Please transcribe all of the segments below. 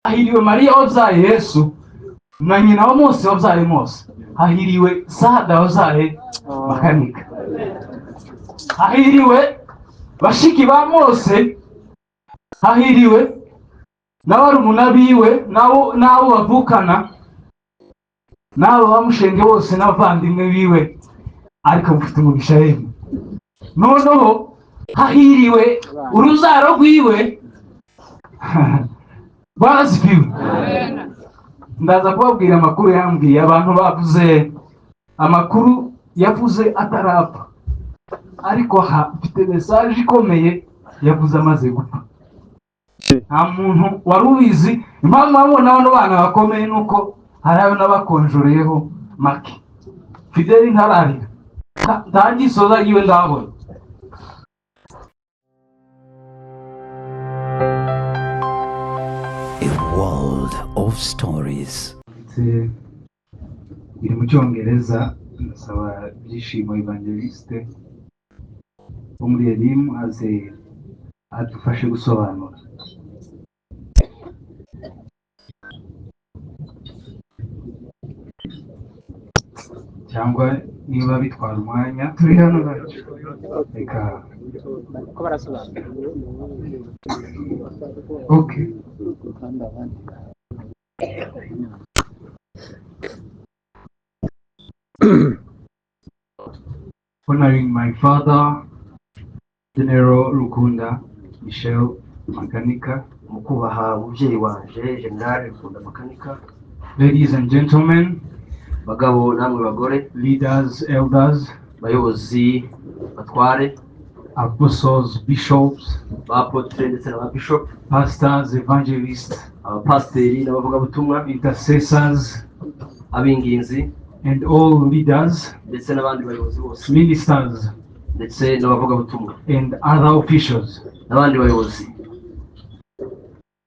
hahiriwe Mariya wabyaye Yesu na nyina wa Mose wabyaye Mose. Hahiriwe Sada wabyaye Makanika. Hahiriwe bashiki ba Mose. Hahiriwe n'abarumuna biwe n'abo bavukana n'abo bamushenge bose n'abavandimwe biwe, ariko mufite umugisha yemwe. Noneho hahiriwe uruzaro rwiwe. Bazifiwe. Ndaza kubabwira amakuru yambwiye. Abantu bavuze amakuru yavuze atarapfa, ariko mfite message ikomeye yavuze amaze gupfa. Nta muntu wari ubizi. Impamvu babona bano bana bakomeye nuko harayo n'abakonjoreyeho make. Fideli ntararira, ntagisoza yiwe ndabona. A world of stories. Iri mu Cyongereza. Ndasaba Byishimo Evangeliste wo muri Elimu aze adufashe gusobanura. Cyangwa niba bitwara umwanya turi hano bacu. Reka ko barasobanura. Okay. Honoring my father, General Rukunda Michel Makanika, mukubaha umubyeyi wanje General Rukunda Makanika, ladies and gentlemen, bagabo namwe bagore, leaders, elders, bayobozi batware, apostles, bishops, abapotre ndetse n'ababishop, pastors, evangelists, abapasteri n'abavugabutumwa, intercessors, abinginzi and all leaders, ndetse n'abandi bayobozi bose, ministers, ndetse n'abavugabutumwa and other officials. n'abandi bayobozi.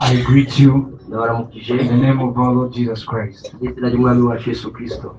I greet you Ndabaramukije in the name of our Lord Jesus Christ. n'izina ry'Umwami wacu Yesu Kristo.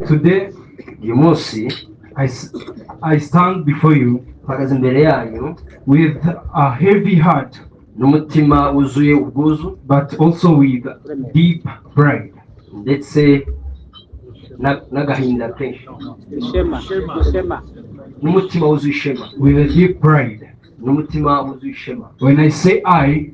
Today, Uyu munsi I stand before you mpagaze imbere yanyu with a heavy heart, n'umutima wuzuye ubwuzu, but also with deep pride. ndetse n'agahinda kenshi, Ishema. n'umutima wuzuye ishema, With a deep pride. n'umutima wuzuye ishema. When I say I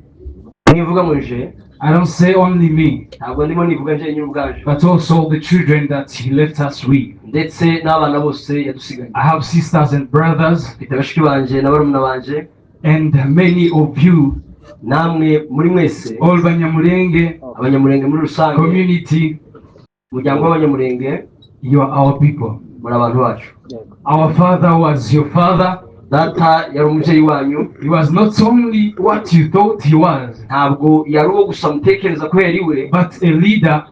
Nivuga ngo nje, don't say only me, ntabwo ndimo nivuga nje nyine ubwanje, but also the children that He left us with. ndetse n'abana bose yadusiganye. I have sisters and brothers, Mfite bashiki banje na barumuna banje, and many of you, namwe muri mwese, all Banyamulenge abanyamurenge muri rusange, community, umuryango w'abanyamurenge, you are our people. muri abantu bacu. Our father was your father. Data yari umubyeyi wanyu, He was not only what you thought he was, ntabwo yari uwo gusa mutekereza ko yari we, but a leader,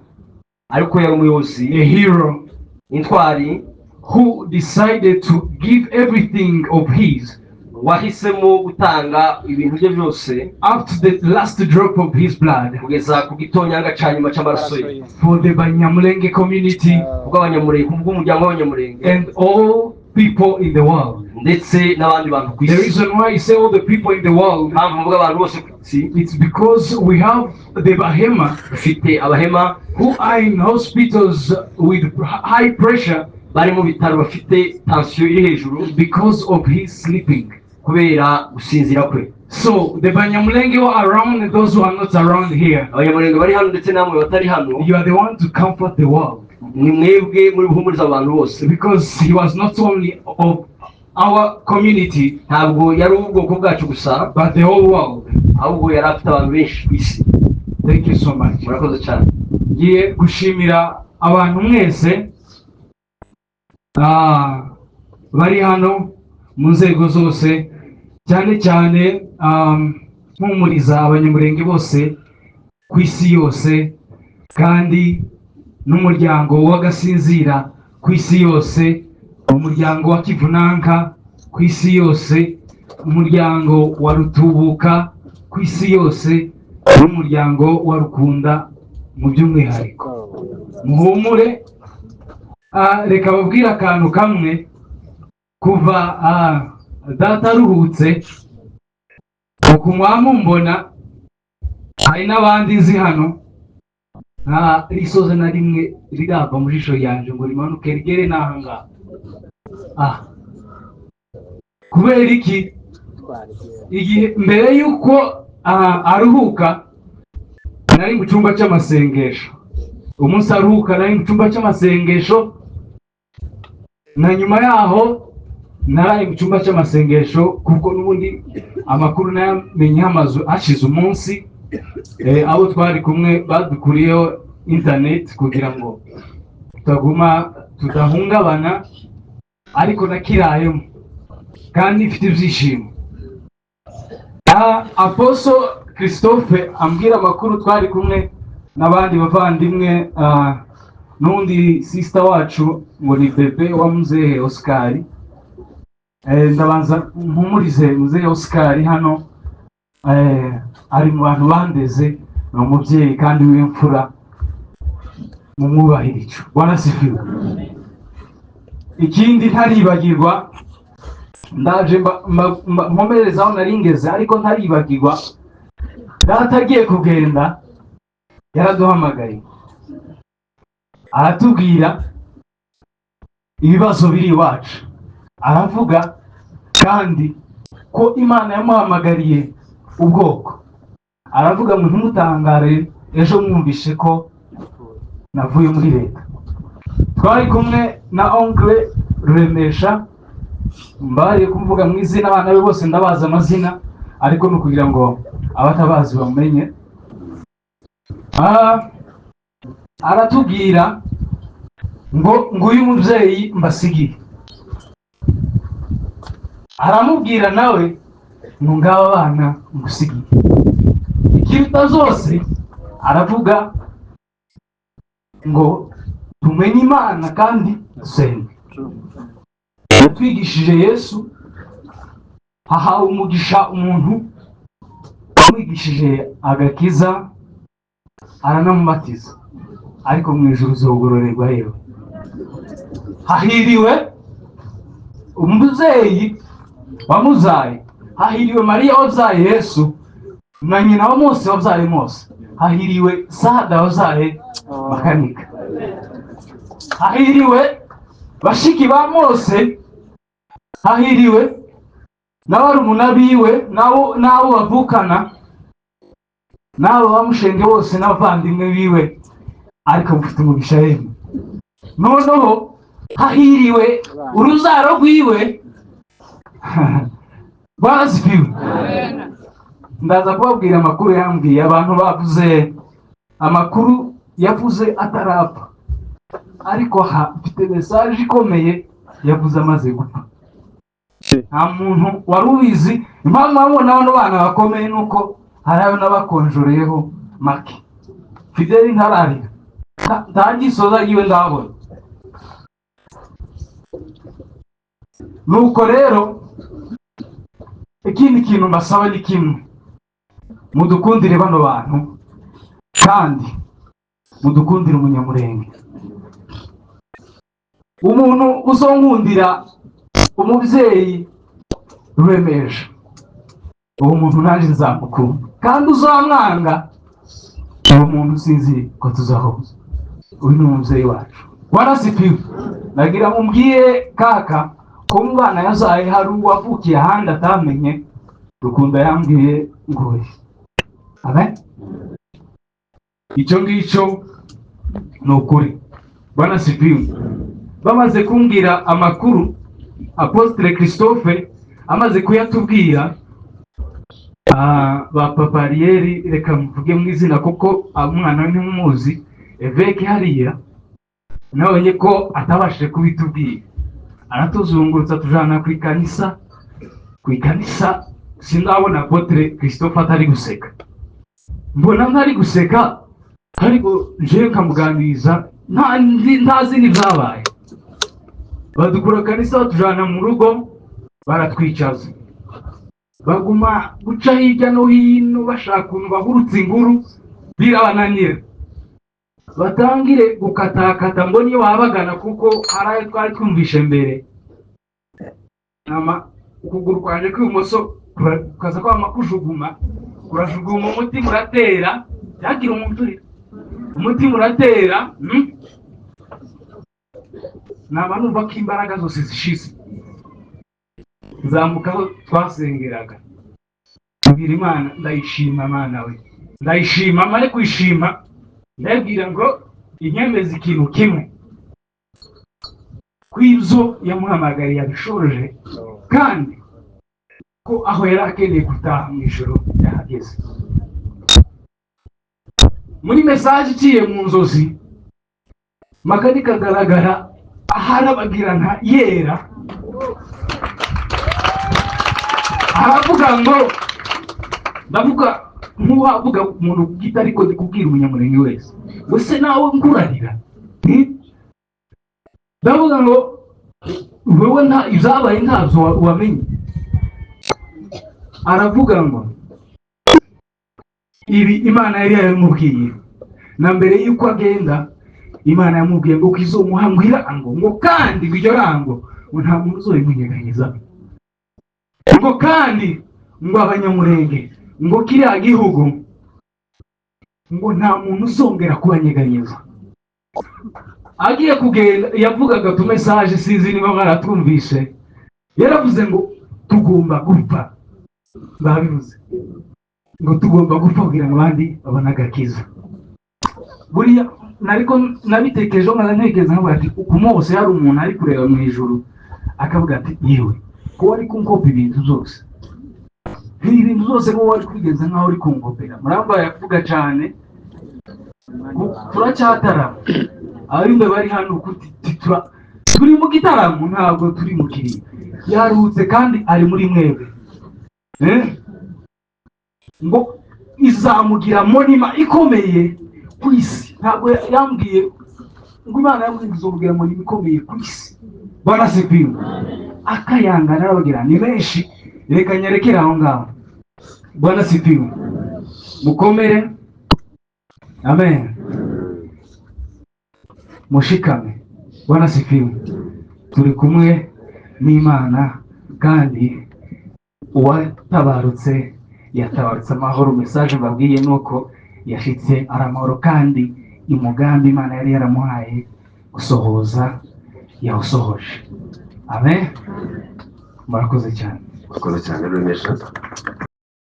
ariko yari umuyobozi, a hero, intwari, who decided to give everything of his wahisemo gutanga ibintu bye byose up to the last drop of his blood kugeza ku gitonyanga cya nyuma cy'amaraso ye, for the Banyamulenge community kubw'abanyamurenge, kubw'umuryango w'abanyamurenge, and all people in the world. ndetse n'abandi bantu ku The isi. reason why I say all the people in the world, Impamvu mvuga abantu bose ku isi, it's because we have the Bahema dufite abahema who are in hospitals with high pressure bari mu bitaro bafite tensiyo iri hejuru because of his sleeping. kubera gusinzira kwe. So the Banyamulenge who are around and those who are not around here, Abanyamurenge bari hano ndetse namwe batari hano, you are the one to comfort the world, ni mwebwe muri buhumuriza abantu bose, because he was not only of our community ntabwo yari ubwoko bwacu gusa, but the whole world. ahubwo yari afite abantu benshi ku isi. Thank you so much. Murakoze cyane. Ngiye gushimira abantu mwese bari hano mu nzego zose, cyane cyane mpumuriza abanyamurenge bose ku isi yose, kandi n'umuryango w'Agasinzira ku isi yose, umuryango wa Kivunanka ku isi yose, umuryango wa Rutubuka ku isi yose, n'umuryango wa Rukunda mu by'umwihariko. Muhumure. Reka babwire akantu kamwe. Kuva data aruhutse uku mwamumbona hari n'abandi nzi hano nta risoze na rimwe rirava mu jisho ryanje ngo rimanuke rigere n'ahangaha. Kubera iki? Igihe mbere y'uko aruhuka nari mu cyumba cy'amasengesho, umunsi aruhuka nari mu cyumba cy'amasengesho, na nyuma yaho nari mu cyumba cy'amasengesho kuko n'ubundi amakuru nayamenye amazu ashize umunsi. Abo twari kumwe badukuriyeho internet kugira ngo tudahungabana, ariko nakirayemo kandi ifite ibyishimo. Apostle Christophe ambwira amakuru, twari kumwe n'abandi bavandimwe, n'undi sister wacu ngo ni bebe wa muzehe Oscar. Ndabanza mpumurize muzehe Oscar hano, ari mu bantu bandeze, ni umubyeyi kandi w'imfura, mumwubahire icyo. Bwana sifiwe. Ikindi ntaribagirwa, ndaje mpomereza aho nari ngeze, ariko ntaribagirwa, data agiye kugenda yaraduhamagaye aratubwira ibibazo biri iwacu, aravuga kandi ko Imana yamuhamagariye ubwoko. Aravuga ngo ntimutangare ejo mwumvishe ko navuye muri leta. Twari kumwe na oncle Ruremesha, mbariye kuvuga mu izina, abana be bose ndabaza amazina, ariko no kugira ngo abatabazi bamenye. Aratubwira ngo uyu mubyeyi mbasigiye. Aramubwira nawe ngo ngaba abana ngusigiye. Ikiruta zose aravuga ngo tumenye Imana kandi dusenge. Yatwigishije Yesu, hahawe umugisha umuntu wamwigishije agakiza, aranamubatiza, ariko mu ijuru uzogororerwa yewe. Hahiriwe umubyeyi wamuzaye, hahiriwe Mariya wabyaye Yesu na nyina wa Mose wabyaye Mose, hahiriwe Sada wabyaye Makanika, hahiriwe bashiki ba Mose, hahiriwe n'abarumuna biwe n'abo bavukana n'abo bamushenge bose n'abavandimwe biwe, ariko mufite umugisha yemwe. Noneho hahiriwe uruzaro rwiwe. Bazipiwe. Ndaza kubabwira amakuru yambwiye. Abantu bavuze amakuru yavuze atarapfa, ariko mfite message ikomeye yavuze amaze gupfa. Nta muntu wari ubizi. Impamvu babona bano bana bakomeye nuko hari abo nabakonjoreyeho make. Fideli ntararira, ntagisoza yiwe ndabona. Nuko rero ikindi kintu mbasaba ni kimwe: mudukundire bano bantu kandi mudukundire umunyamurenge. Umuntu uzonkundira umubyeyi Ruremesha, uwo muntu naje nzamukunda, kandi uzamwanga uwo muntu sinzi ko tuzahuza. Uyu ni umubyeyi wacu. Warasipiwe. Nagira mumbwiye kaka ko umwana yazaye hari uwavukiye ahandi atamenye, Rukunda yambwiye ngoye. Amen. Icyo ngicyo ni ukuri. Bwana sipiwe. Bamaze kumbwira amakuru, Apostle Christophe amaze kuyatubwira, ba Papa Ariel, reka mvuge mu izina kuko umwana we ntumuzi, Eveke hariya nabonye ko atabashije kubitubwira. Aratuzungurutsa tujana ku ikanisa, sindabona Apostle Christophe atari guseka. Mbona ntari guseka, ariko nje nkamuganiriza ntazi n'ibyabaye. Badukura kanisa batujana mu rugo, baratwicaza, baguma guca hirya no hino bashaka ukuntu bahurutse inguru, birabananira. Batangire gukatakata ngo niyo wabagana, kuko haraye twari twumvishe mbere. Ukuguru kwanje kw'ibumoso ukaza kwama kujuguma urajuguma umutima uratera yagira umuntu uri umutima uratera naba numva ko imbaraga zose zishize nzamuka aho twasengeraga mbwira Imana ndayishima Mana we ndayishima mare kwishima ndabwira ngo inyemeza ikintu kimwe kw'ibyo yamuhamagariye yabishoje kandi ko aho yari akeneye gutaha mu ijoro yahageze. Muri mesaje iciye mu nzozi makani kagaragara aharabagirana yera aravuga ngo ndavuga nk'uwavuga umuntu bwite ariko ndikubwira umunyamurenge wese wese nawe nkurarira ndavuga ngo wewe nta izabaye ntazo wamenye. Aravuga ngo ibi Imana yari yamubwiye na mbere yuko agenda Imana yamubwiye ngo kizomuhambira ngo kandi iryo rango ngo nta muntu uzoyimunyeganyiza ngo kandi ngo abanyamurenge ngo kiriya gihugu ngo nta muntu uzongera kubanyeganyeza. Agiye kugenda yavugaga tu message sizi niba baratumvise yaravuze ngo tugomba gupfa babivuze ngo tugomba gupfa kugira ngo abandi babone agakiza. Buriya nariko nabitekereje nkantekereza nkavuga ati ku munsi hari umuntu ari kureba mu ijuru akavuga ati yewe ko wari kunkopa ibintu byose ibintu byose ko wari kwigenza nkaho uri kunkopera. Muramba yavuga cyane turacyatarama abimbe bari hano kutitura turi mu gitaramo ntabwo turi mu kiri yarutse kandi ari muri mwebwe ngo izamugira monima ikomeye ku isi. Ntabwo yambwiye ngo Imana yambwiye izomugira monima ikomeye ku isi barasipiwe akayangana arabagira ni benshi reka nyarekera aho ngaho Bwana sipiwe mukomere amen mushikame Bwana sipiwe turi kumwe n'Imana kandi uwatabarutse yatabarutse amahoro. Message mbabwiye nuko yashitse aramahoro kandi umugambi Imana yari yaramuhaye gusohoza yawusohoje. Amen. Murakoze cyane. Murakoze cyane Remesha.